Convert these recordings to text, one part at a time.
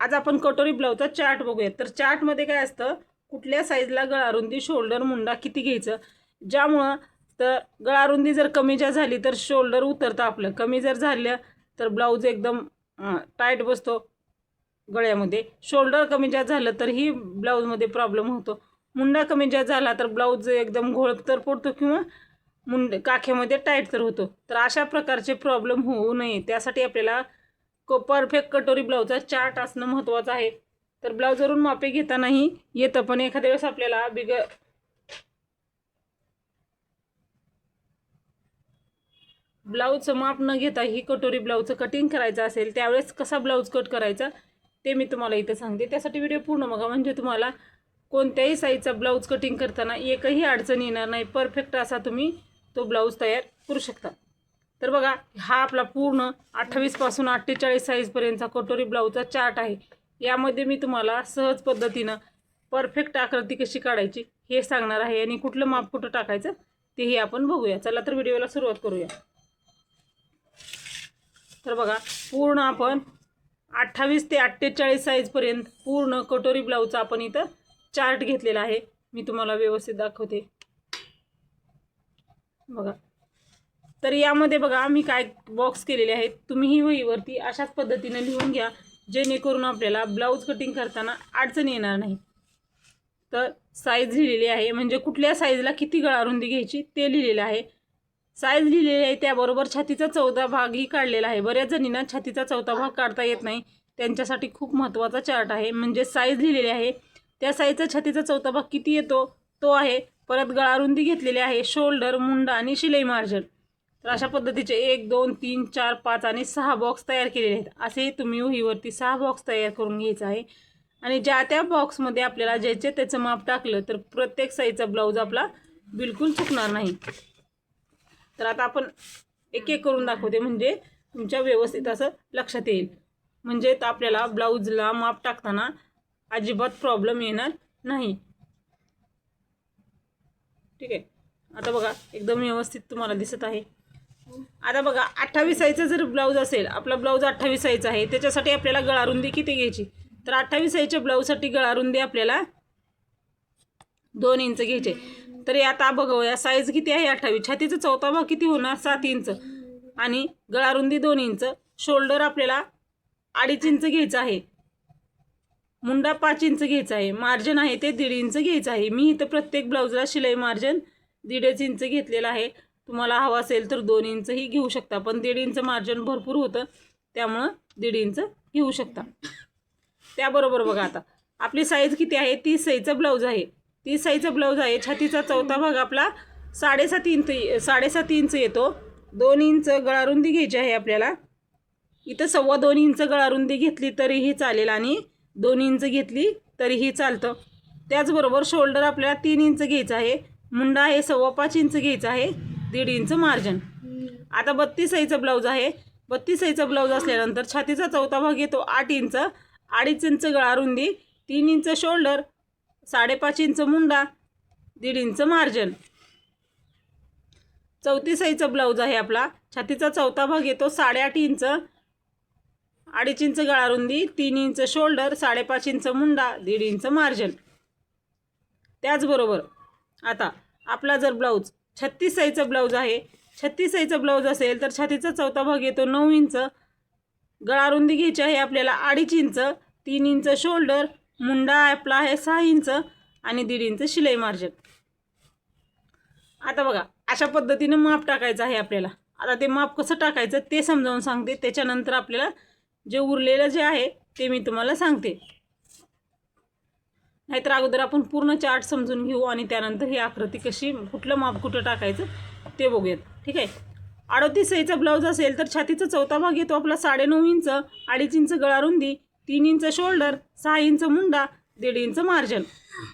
आज आपण कटोरी ब्लाऊजचा चार्ट बघूया। तर चार्टमध्ये काय असतं, कुठल्या साईजला गळारुंदी, शोल्डर, मुंडा किती घ्यायचं, ज्यामुळं तर गळारुंदी जर कमी जा झाली तर शोल्डर उतरतं आपलं, कमी जर झालं तर ब्लाऊज एकदम टाईट बसतो गळ्यामध्ये, शोल्डर कमी जास्त झालं तर ही ब्लाऊजमध्ये प्रॉब्लेम होतो, मुंडा कमी जास्त झाला तर ब्लाऊज एकदम घोळ तर पडतो किंवा काखेमध्ये टाईट तर होतो। तर अशा प्रकारचे प्रॉब्लेम होऊ नये त्यासाठी आपल्याला परफेक्ट कटोरी ब्लाऊजचा चार्ट असणं महत्त्वाचं आहे। तर ब्लाऊजवरून मापे घेतानाही येतं, पण एखाद्या वेळेस आपल्याला ब्लाऊजचं माप न घेता ही कटोरी ब्लाऊजचं कटिंग करायचं असेल त्यावेळेस कसा ब्लाऊज कट करायचा ते मी तुम्हाला इथं सांगते। त्यासाठी व्हिडिओ पूर्ण बघा, म्हणजे तुम्हाला कोणत्याही साईजचा ब्लाऊज कटिंग करताना एकही अडचण येणार नाही, परफेक्ट असा तुम्ही तो ब्लाऊज तयार करू शकता। तर बघा, हा आपला पूर्ण 28 पासून 48 साईजपर्यंतचा कटोरी ब्लाऊजचा चार्ट आहे। यामध्ये मी तुम्हाला सहज पद्धतीनं परफेक्ट आकृती कशी काढायची हे सांगणार आहे आणि कुठलं माप कुठं टाकायचं तेही आपण बघूया। चला तर व्हिडिओला सुरुवात करूया। तर बघा, पूर्ण आपण 28 ते 48 साईजपर्यंत पूर्ण कटोरी ब्लाऊजचा आपण इथं चार्ट घेतलेला आहे। मी तुम्हाला व्यवस्थित दाखवते बघा। तर यामध्ये बघा मी काय बॉक्स केलेले आहेत, तुम्हीही वहीवरती अशाच पद्धतीने लिहून घ्या, जेणेकरून आपल्याला ब्लाऊज कटिंग करताना अडचण येणार नाही। तर साईज लिहिलेली आहे, म्हणजे कुठल्या साईजला किती गळारुंदी घ्यायची ते लिहिलेलं आहे, साईज लिहिलेली आहे, त्याबरोबर छातीचा 14 भागही काढलेला आहे। बऱ्याच जणींना छातीचा 14 भाग काढता येत नाही, त्यांच्यासाठी खूप महत्त्वाचा चार्ट आहे। म्हणजे साईज लिहिलेली आहे, त्या साईजचा छातीचा 14 भाग किती येतो तो आहे, परत गळारुंदी घेतलेली आहे, शोल्डर, मुंडा आणि शिलाई मार्जिन। तर अशा पद्धतीचे 1 2 3 4 5 आणि 6 बॉक्स तयार केलेले आहेत। असे तुम्ही वहीवरती 6 बॉक्स तयार करून घ्यायचं आहे आणि ज्या त्या बॉक्समध्ये आपल्याला ज्याचे त्याचं माप टाकलं तर प्रत्येक साईजचा ब्लाऊज आपला बिलकुल चुकणार नाही। तर आता आपण एक एक करून दाखवते, म्हणजे तुमच्या व्यवस्थित असं लक्षात येईल, म्हणजे आपल्याला ब्लाऊजला माप टाकताना अजिबात प्रॉब्लेम येणार नाही। ठीक आहे, आता बघा एकदम व्यवस्थित तुम्हाला दिसत आहे। आता बघा, 28 साईजचा जर ब्लाऊज असेल, आपला ब्लाऊज 28 साईजचा आहे, त्याच्यासाठी आपल्याला गळारुंदी किती घ्यायची, तर 28 साईजच्या ब्लाऊजसाठी गळारुंदी आपल्याला 2 इंच घ्यायचे। तर आता बघूया साईज किती आहे 28, छातीचा 14 भाग किती होणार 7 इंच आणि गळारुंदी 2 इंच, शोल्डर आपल्याला 2.5 इंच घ्यायचं आहे, मुंडा 5 इंच घ्यायचा आहे, मार्जिन आहे ते 1.5 इंच घ्यायचं आहे। मी इथं प्रत्येक ब्लाऊजला शिलाई मार्जिन 1.5 इंच घेतलेलं आहे, तुम्हाला हवं असेल तर 2 इंचही घेऊ शकता, पण 1.5 इंच मार्जिन भरपूर होतं त्यामुळं 1.5 इंच घेऊ शकता। त्याबरोबर बघा, आता आपली साईज किती आहे, 30 साईजचा ब्लाऊज आहे, 30 साईजचा ब्लाऊज आहे, छातीचा 14 भाग आपला 7.5 इंच येतो, 2 इंच गळारुंदी घ्यायची आहे आपल्याला, इथं 2.25 इंच गळारुंदी घेतली तरीही चालेल आणि 2 इंच घेतली तरीही चालतं। त्याचबरोबर शोल्डर आपल्याला 3 इंच घ्यायचं आहे, मुंडा आहे 5.25 इंच घ्यायचा आहे, 1.5 इंच मार्जिन। आता 32 साईजचा ब्लाऊज आहे, 32 साईजचा ब्लाऊज असल्यानंतर छातीचा 14 भाग येतो 8 इंच, 2.5 इंच गळारुंदी, 3 इंच शोल्डर, 5.5 इंच मुंडा, 1.5 इंच मार्जिन। 34 साईजचा ब्लाऊज आहे आपला, छातीचा 14 भाग येतो 8.5 इंच, 2.5 इंच गळारुंदी, 3 इंच शोल्डर, 5.5 इंच मुंडा, 1.5 इंच मार्जिन। त्याचबरोबर आता आपला जर ब्लाऊज 36 साईजचा ब्लाऊज आहे, 36 साईजचा ब्लाऊज असेल तर छातीचा 14 भाग येतो 9 इंच, गळारुंदी घ्यायची आहे आपल्याला 2.5 इंच, 3 इंच शोल्डर, मुंडा आपला आहे 6 इंच आणि 1.5 इंच शिलाई मार्जिन। आता बघा, अशा पद्धतीने माप टाकायचं आहे आपल्याला। आता ते माप कसं टाकायचं ते समजावून सांगते, त्याच्यानंतर आपल्याला जे उरलेलं जे आहे ते मी तुम्हाला सांगते, नाहीतर अगोदर आपण पूर्ण चार्ट समजून घेऊ आणि त्यानंतर ही आकृती कशी, कुठलं माप कुठं टाकायचं ते बघूयात। ठीक आहे, 38 साईजचा ब्लाऊज असेल तर छातीचा 14 भाग येतो आपला 9.5 इंच, 2.5 इंच गळारुंदी, 3 इंच शोल्डर, 6 इंच मुंडा, 1.5 इंच मार्जिन।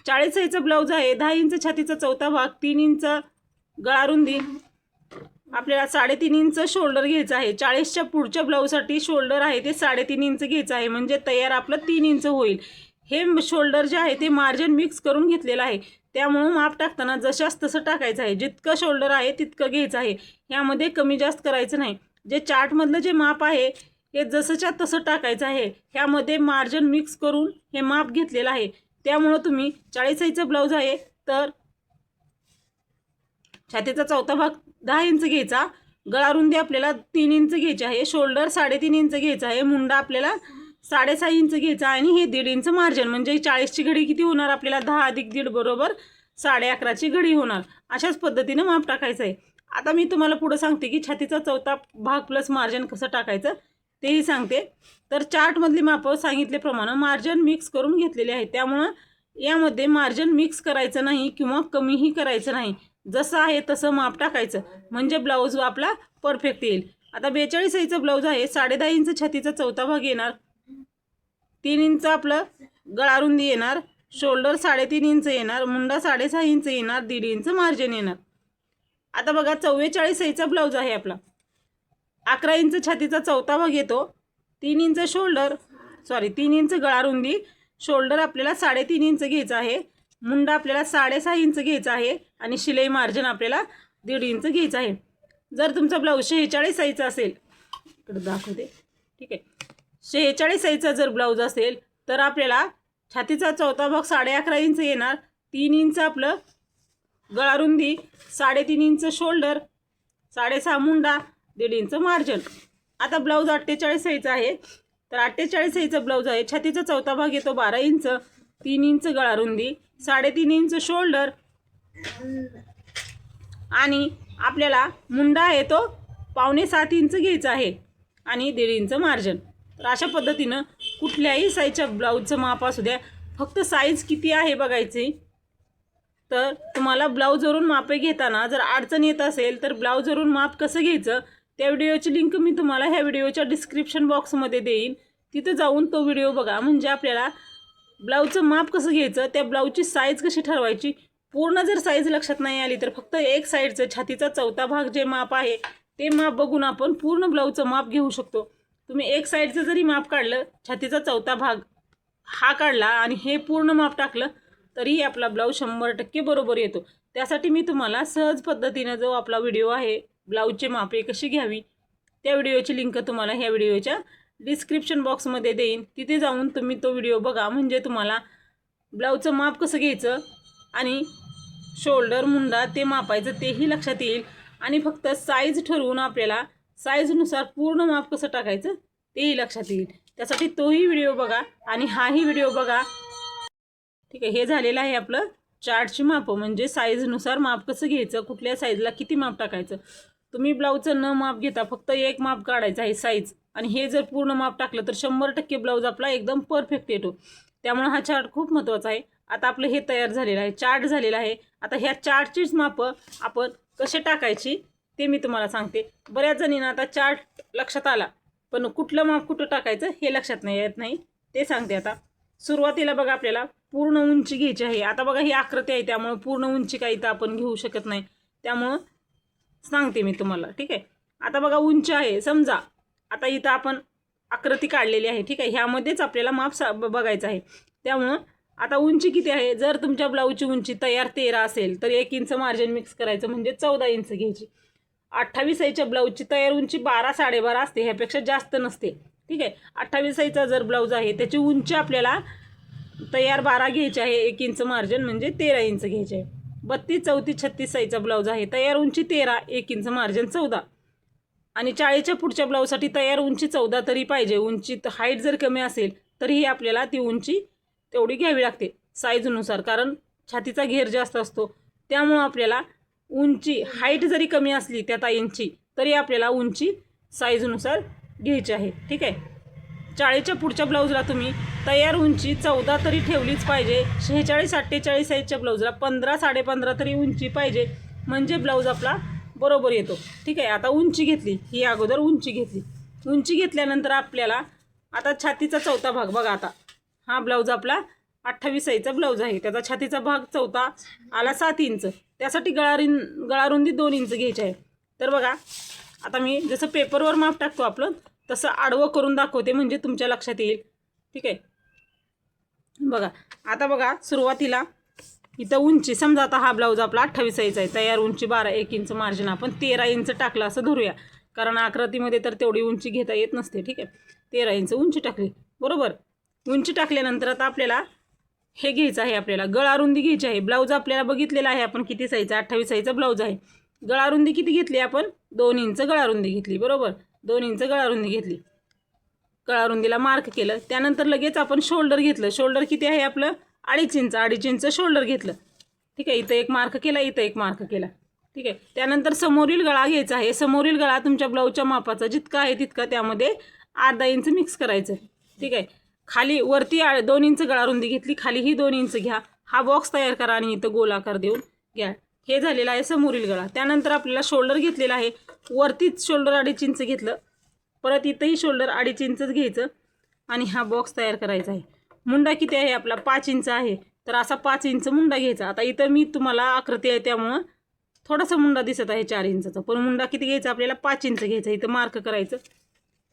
40 साईजचा ब्लाऊज आहे, 10 इंच छातीचा 14 भाग, 3 इंच गळारुंदी, आपल्याला 3.5 इंच शोल्डर घ्यायचं आहे। 40च्या पुढच्या ब्लाऊजसाठी शोल्डर आहे ते 3.5 इंच घ्यायचं आहे, म्हणजे तयार आपलं 3 इंच होईल। हे शोल्डर जे आहे ते मार्जिन मिक्स करून घेतलेलं आहे, त्यामुळं माप टाकताना जशास तसं टाकायचं आहे, जितकं शोल्डर आहे तितकं घ्यायचं आहे, यामध्ये कमी जास्त करायचं नाही। जे चार्टमधलं जे माप आहे हे जसंच्या तसं टाकायचं आहे. ह्यामध्ये मार्जिन मिक्स करून हे माप घेतलेलं आहे. त्यामुळं तुम्ही 40 साईजचा ब्लाऊज आहे तर छातीचा चौथा भाग 10 इंच घ्यायचा, गळारुंदी आपल्याला 3 इंच घ्यायची आहे, शोल्डर 3.5 इंच घ्यायचा आहे, मुंडा आपल्याला 6.5 इंच घ्यायचा आणि हे 1.5 इंच मार्जिन म्हणजे 40ची घडी किती होणार आपल्याला 10 अधिक 1.5 बरोबर 11.5ची घडी होणार. अशाच पद्धतीने माप टाकायचं आहे. आता मी तुम्हाला पुढे सांगते की छातीचा चौथा भाग प्लस मार्जिन कसं टाकायचं तेही सांगते. तर चार्टमधली मापं सांगितल्याप्रमाणे मार्जिन मिक्स करून घेतलेले आहे. त्यामुळं यामध्ये मार्जिन मिक्स करायचं नाही किंवा कमीही करायचं नाही, जसं आहे तसं माप टाकायचं म्हणजे ब्लाऊज आपला परफेक्ट येईल. आता 42 साईजचा ब्लाऊज आहे, 10.5 इंच छातीचा चौथा भाग येणार, 3 इंच आपलं गळारुंदी येणार, शोल्डर 3.5 इंच येणार, मुंडा 6.5 इंच येणार, 1.5 इंच मार्जिन येणार. आता बघा 44 साईजचा ब्लाऊज आहे आपला, 11 इंच छातीचा चौथा भाग येतो, 3 इंच शोल्डर 3 इंच गळारुंदी, शोल्डर आपल्याला 3.5 इंच घ्यायचं आहे, मुंडा आपल्याला 6.5 इंच घ्यायचा आहे आणि शिलाई मार्जिन आपल्याला 1.5 इंच घ्यायचं आहे. जर तुमचा ब्लाऊज 46 साईजचा असेल, इकडे दाखवते, ठीक आहे, 46 साईजचा जर ब्लाऊज असेल तर आपल्याला छातीचा चौथा भाग 11.5 इंच येणार, 3 इंच आपलं गळारुंदी, 3.5 inch shoulder, 6.5 Munda, 1.5 inch margin. आता ब्लाऊज 48 साईजचा आहे तर 48 साईजचा ब्लाऊज आहे, छातीचा चौथा भाग येतो 12 इंच, 3 इंच गळारुंदी, 3.5 इंच शोल्डर आणि आपल्याला मुंडा आहे तो 6.25 इंच घ्यायचा आहे आणि 1.5 इंच मार्जिन. तर अशा पद्धतीनं कुठल्याही साईजच्या ब्लाऊजचं माप असू द्या, फक्त साईज किती आहे बघायची. तर तुम्हाला ब्लाऊजवरून मापे घेताना जर अडचण येत असेल तर ब्लाऊजवरून माप कसं घ्यायचं त्या व्हिडिओची लिंक मी तुम्हाला ह्या व्हिडिओच्या डिस्क्रिप्शन बॉक्समध्ये देईन, तिथे जाऊन तो व्हिडिओ बघा. म्हणजे आपल्याला ब्लाऊजचं माप कसं घ्यायचं, त्या ब्लाऊजची साईज कशी ठरवायची, पूर्ण जर साईज लक्षात नाही आली तर फक्त एक साईडचं छातीचा चौथा भाग जे माप आहे ते माप बघून आपण पूर्ण ब्लाऊजचं माप घेऊ शकतो. तुम्ही एक साईडचं जरी माप काढलं, छातीचा चौथा भाग हा काढला आणि हे पूर्ण माप टाकलं तरीही आपला ब्लाऊज 100% बरोबर येतो. त्यासाठी मी तुम्हाला सहज पद्धतीनं जो आपला व्हिडिओ आहे ब्लाऊजचे मापे कशी घ्यावी त्या व्हिडिओची लिंक तुम्हाला ह्या व्हिडिओच्या डिस्क्रिप्शन बॉक्समध्ये देईन, तिथे जाऊन तुम्ही तो व्हिडिओ बघा. म्हणजे तुम्हाला ब्लाऊजचं माप कसं घ्यायचं आणि शोल्डर मुंडा ते मापायचं तेही लक्षात येईल आणि फक्त साईज ठरवून आपल्याला साईजनुसार पूर्ण माप कसं टाकायचं तेही लक्षात येईल. त्यासाठी तोही व्हिडिओ बघा आणि हाही व्हिडिओ बघा. ठीक आहे, हे झालेलं आहे आपलं चार्टची मापं, म्हणजे साईजनुसार माप कसं घ्यायचं, कुठल्या साईजला किती माप टाकायचं. तुम्ही ब्लाऊजचं न माप घेता फक्त एक माप काढायचं आहे साईज, आणि हे जर पूर्ण माप टाकलं तर 100% ब्लाऊज आपला एकदम परफेक्ट येतो. त्यामुळे हा चार्ट खूप महत्त्वाचा आहे. आता आपलं हे तयार झालेलं आहे, चार्ट झालेला आहे. आता ह्या चार्टचीच मापं आपण कसे टाकायची ते मी तुम्हाला सांगते. बऱ्याच जणींना आता चार्ट लक्षात आला पण कुठलं माप कुठं टाकायचं हे लक्षात नाही येत नाही, ते सांगते. आता सुरुवातीला बघा आपल्याला पूर्ण उंची घ्यायची आहे. आता बघा ही आकृती आहे त्यामुळे पूर्ण उंची काही तर आपण घेऊ शकत नाही, त्यामुळं सांगते मी तुम्हाला. ठीक आहे, आता बघा उंची आहे, समजा आता इथं आपण आकृती काढलेली आहे. ठीक आहे, ह्यामध्येच आपल्याला माप बघायचं आहे. त्यामुळं आता उंची किती आहे, जर तुमच्या ब्लाऊजची उंची तयार 13 असेल तर 1 इंच मार्जिन मिक्स करायचं म्हणजे 14 इंच घ्यायची. 28 साईजच्या ब्लाऊजची तयार उंची 12 12.5 असते, ह्यापेक्षा जास्त नसते. ठीक आहे, 28 साईजचा जर ब्लाऊज आहे त्याची उंची आपल्याला तयार 12 घ्यायची आहे, 1 इंच मार्जिन म्हणजे 13 इंच घ्यायचे आहे. 32, 34, 36 साईजचा ब्लाऊज आहे, तयार उंची 13, 1 इंच मार्जिन 14. आणि 40च्या पुढच्या ब्लाऊजसाठी तयार उंची 14 तरी पाहिजे. उंची हाईट जर कमी असेल तरीही आपल्याला ती उंची तेवढी घ्यावी लागते साईजनुसार, कारण छातीचा घेर जास्त असतो. त्यामुळं आपल्याला उंची हाईट जरी कमी असली त्या ताईंची तरी आपल्याला उंची साईजनुसार घ्यायची आहे. ठीक आहे, 40च्या पुढच्या ब्लाऊजला तुम्ही तयार उंची 14 तरी ठेवलीच पाहिजे. 46, 48 साईजच्या ब्लाऊजला 15, 15.5 तरी उंची पाहिजे, म्हणजे ब्लाऊज आपला बरोबर येतो. ठीक आहे, आता उंची घेतली, ही अगोदर उंची घेतली. उंची घेतल्यानंतर आपल्याला आता छातीचा चौथा भाग बघा. आता हा ब्लाऊज आपला 28 साईजचा ब्लाऊज आहे, त्याचा छातीचा भाग चौथा आला 7 इंच. त्यासाठी गळारुंदी 2 इंच घ्यायची आहे. तर बघा आता मी जसं पेपरवर माप टाकतो आपलं तसं आडवं करून दाखवते म्हणजे तुमच्या लक्षात येईल. ठीक आहे, बघा आता बघा सुरुवातीला इथं उंची समजा आता हा ब्लाऊज आपला 28 साईजचा आहे, तयार उंची 12, 1 इंच मार्जिन आपण 13 इंच टाकलं असं धरूया. कारण आकृतीमध्ये तर तेवढी उंची घेता येत नसते. ठीक आहे, 13 इंच उंची टाकली. बरोबर, उंची टाकल्यानंतर आता आपल्याला हे घ्यायचं आहे, आपल्याला गळा रुंदी घ्यायची आहे. ब्लाऊज आपल्याला बघितलेला आहे आपण किती साईजचा, 28 साईजचा ब्लाऊज आहे. गळा रुंदी किती घेतली आपण, 2 इंच गळा रुंदी घेतली. बरोबर, 2 इंच गळा रुंदी घेतली. गळा रुंदीला मार्क केलं. त्यानंतर लगेच आपण शोल्डर घेतलं. शोल्डर किती आहे आपलं, 2.5 इंच शोल्डर घेतलं. ठीक आहे, इथं एक मार्क केला, इथं एक मार्क केला. ठीक आहे, त्यानंतर समोरील गळा घ्यायचा आहे. समोरील गळा तुमच्या ब्लाऊजच्या मापाचा जितका आहे तितका त्यामध्ये अर्धा इंच मिक्स करायचं. ठीक आहे, खाली वरती 2 इंच गळा रुंदी घेतली, खाली ही 2 इंच घ्या. हा बॉक्स तयार करा आणि इथं गोलाकार देऊन घ्या. हे झालेलं आहे समोरील गळा. त्यानंतर आपल्याला शोल्डर घेतलेला आहे. वरतीच शोल्डर 2.5 इंच घेतलं, परत इथंही शोल्डर 2.5 इंचच घ्यायचं आणि हा बॉक्स तयार करायचा आहे. मुंडा किती आहे आपला, 5 इंच आहे, तर असा 5 इंच मुंडा घ्यायचा. आता इथं मी तुम्हाला आकृती आहे त्यामुळं थोडासा मुंडा दिसत आहे 4 इंचाचा, पण मुंडा किती घ्यायचा आपल्याला, 5 इंच घ्यायचा. इथं मार्क करायचं.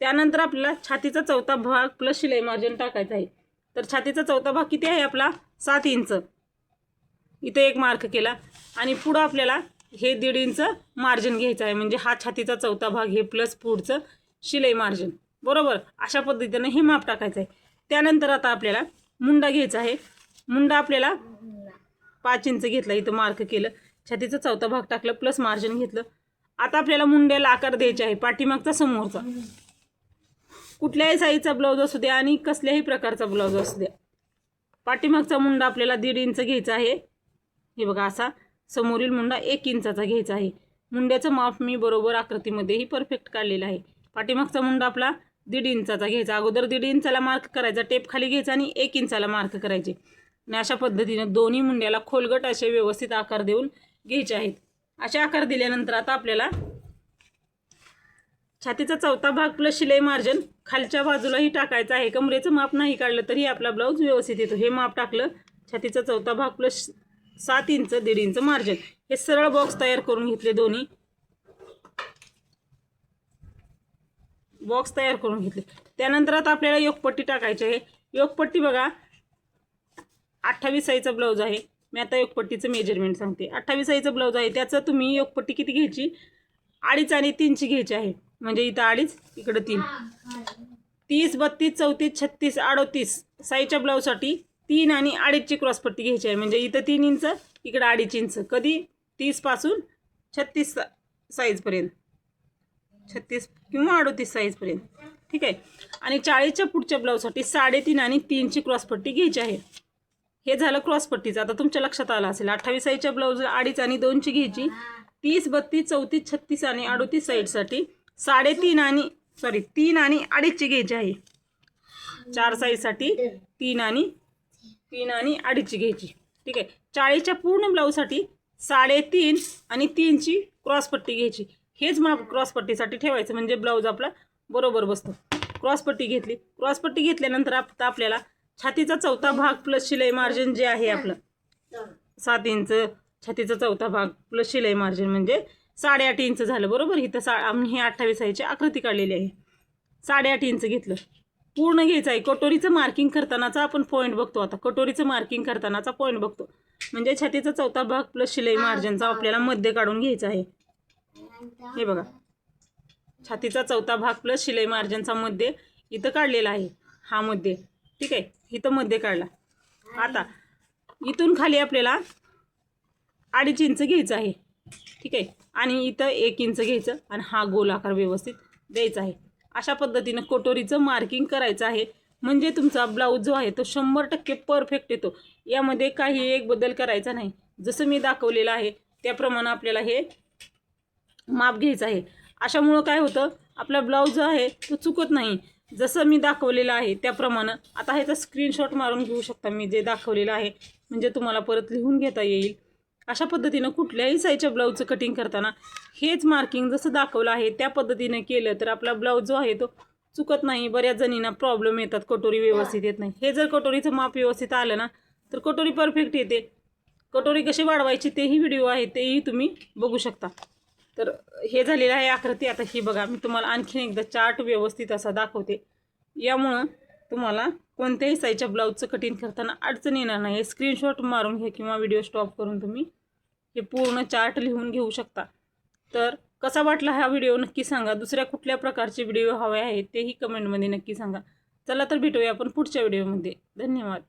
त्यानंतर आपल्याला छातीचा चौथा भाग प्लस शिलाई मार्जिन टाकायचा आहे. तर छातीचा चौथा भाग किती आहे आपला, 7 इंच. इथं एक मार्क केला आणि पुढं आपल्याला हे 1.5 इंच मार्जिन घ्यायचं आहे. म्हणजे हा छातीचा चौथा भाग हे प्लस पुढचं शिलाई मार्जिन. बरोबर, अशा पद्धतीनं हे माप टाकायचं आहे. त्यानंतर आता आपल्याला मुंडा घ्यायचा आहे. मुंडा आपल्याला 5 इंच घेतला, इथं मार्क केलं, छातीचा चौथा भाग टाकलं, प्लस मार्जिन घेतलं. आता आपल्याला मुंड्याला आकार द्यायचे आहे, पाठीमागचा समोरचा. कुठल्याही साईजचा ब्लाऊज असू द्या आणि कसल्याही प्रकारचा ब्लाऊज असू द्या, पाठीमागचा मुंडा आपल्याला 1.5 इंच घ्यायचा आहे. हे बघा, असा समोरील मुंडा 1 इंचाचा घ्यायचा आहे. मुंड्याचं माप मी बरोबर आकृतीमध्येही परफेक्ट काढलेलं आहे. पाठीमागचा मुंडा आपला 1.5 इंचाचा घ्यायचा. अगोदर 1.5 इंचाला मार्क करायचा, टेप खाली घ्यायचा आणि 1 इंचाला मार्क करायचे. आणि अशा पद्धतीने दोन्ही मुंड्याला खोलगट असे व्यवस्थित आकार देऊन घ्यायचे आहेत. असे आकार दिल्यानंतर आता आपल्याला छातीचा चौथा भाग प्लस शिलाई मार्जिन खालच्या बाजूलाही टाकायचं आहे. कमरेचं माप नाही काढलं तरी आपला ब्लाऊज व्यवस्थित येतो. हे माप टाकलं, छातीचा चौथा भाग प्लस 7 इंच 1.5 इंच मार्जिन. हे सरळ बॉक्स तयार करून घेतले. दोन्ही बॉक्स तयार करून घेतले. त्यानंतर आता आपल्याला योगपट्टी टाकायची आहे. योगपट्टी बघा, 28 साईजचा ब्लाऊज आहे. मी आता योगपट्टीचं मेजरमेंट सांगते. 28 साईजचा ब्लाऊज आहे, त्याचं तुम्ही योगपट्टी किती घ्यायची, 2.5 आणि 3ची घ्यायची आहे. म्हणजे इथं 2.5, इकडं 3. 30, 32, 34, 36, 38 साईजच्या ब्लाऊजसाठी 3 आणि 2.5ची क्रॉसपट्टी घ्यायची आहे. म्हणजे इथं 3 इंच, इकडं 2.5 इंच. कधी 30 पासून 36 साईजपर्यंत, 36 किंवा 38 साईजपर्यंत. ठीक आहे, आणि 40च्या पुढच्या ब्लाऊजसाठी 3.5 आणि 3ची क्रॉसपट्टी घ्यायची आहे. हे झालं क्रॉसपट्टीचं. आता तुमच्या लक्षात आलं असेल, 28 साईजच्या ब्लाऊज 2.5 आणि 2ची घ्यायची. 30, 32, 34, 36 आणि 38 साईडसाठी 3.5 आणि 3 आणि 2.5ची घ्यायची आहे. 4 साईजसाठी 3 आणि 2.5ची घ्यायची. ठीक आहे, 40च्या पूर्ण ब्लाऊजसाठी 3.5 आणि 3ची क्रॉसपट्टी घ्यायची. हेच माप क्रॉसपट्टीसाठी ठेवायचं, म्हणजे ब्लाऊज आपला बरोबर बसतो. क्रॉसपट्टी घेतली. क्रॉसपट्टी घेतल्यानंतर आता आपल्याला छातीचा चौथा भाग प्लस शिलाई मार्जिन जे आहे आपलं 7 इंच, छातीचा चौथा भाग प्लस शिलाई मार्जिन म्हणजे 8.5 इंच झालं. बरोबर, इथं आम्ही हे 28 साईजची आकृती काढलेली आहे. 8.5 इंच घेतलं, पूर्ण घ्यायचं आहे. कटोरीचं मार्किंग करतानाचा आपण पॉईंट बघतो. आता कटोरीचं मार्किंग करतानाचा पॉईंट बघतो, म्हणजे छातीचा चौथा भाग प्लस शिलाई मार्जिनचा आपल्याला मध्य काढून घ्यायचा आहे. हे बघा, छातीचा चौथा भाग प्लस शिलाई मार्जिनचा मध्य इथं काढलेला आहे, हा मध्य. ठीक आहे, इथं मध्य काढला. आता इथून खाली आपल्याला 2.5 इंच घ्यायचं आहे. ठीक आहे, आणि इथं 1 इंच घ्यायचं आणि हा गोल आकार व्यवस्थित द्यायचा आहे. अशा पद्धतीनं कटोरीचं मार्किंग करायचं आहे, म्हणजे तुमचा ब्लाऊज जो आहे तो 100% परफेक्ट येतो. यामध्ये काही एक बदल करायचा नाही. जसं मी दाखवलेलं आहे त्याप्रमाणे आपल्याला हे माप घ्यायचं आहे. अशामुळं काय होतं, आपला ब्लाऊज जो आहे तो चुकत नाही. जसं मी दाखवलेलं आहे त्याप्रमाणे. आता ह्याचा स्क्रीनशॉट मारून घेऊ शकता मी जे दाखवलेलं आहे, म्हणजे तुम्हाला परत लिहून घेता येईल. अशा पद्धतीनं कुठल्याही साईजच्या ब्लाऊजचं कटिंग करताना हेच मार्किंग जसं दाखवलं आहे त्या पद्धतीने केलं तर आपला ब्लाऊज जो आहे तो चुकत नाही. बऱ्याच जणींना प्रॉब्लेम येतात, कटोरी व्यवस्थित येत नाही. हे जर कटोरीचं माप व्यवस्थित आलं ना तर कटोरी परफेक्ट येते. कटोरी कशी वाढवायची तेही व्हिडिओ आहे, तेही तुम्ही बघू शकता. तर हे झालेलं आहे आकृती. आता ही बघा, मी तुम्हाला आणखीन एकदा चार्ट व्यवस्थित असा दाखवते. यामुळं तुम्हाला कोणत्याही साईजच्या ब्लाऊजचं कटिंग करताना अडचण येणार नाही. स्क्रीनशॉट मारून घ्या किंवा व्हिडिओ स्टॉप करून तुम्ही हे पूर्ण चार्ट लिहून घेऊ शकता. तर कसा वाटला हा व्हिडिओ नक्की सांगा. दुसऱ्या कुठल्या प्रकारचे व्हिडिओ हवे आहेत तेही कमेंटमध्ये नक्की सांगा. चला तर भेटूया आपण पुढच्या व्हिडिओमध्ये. धन्यवाद.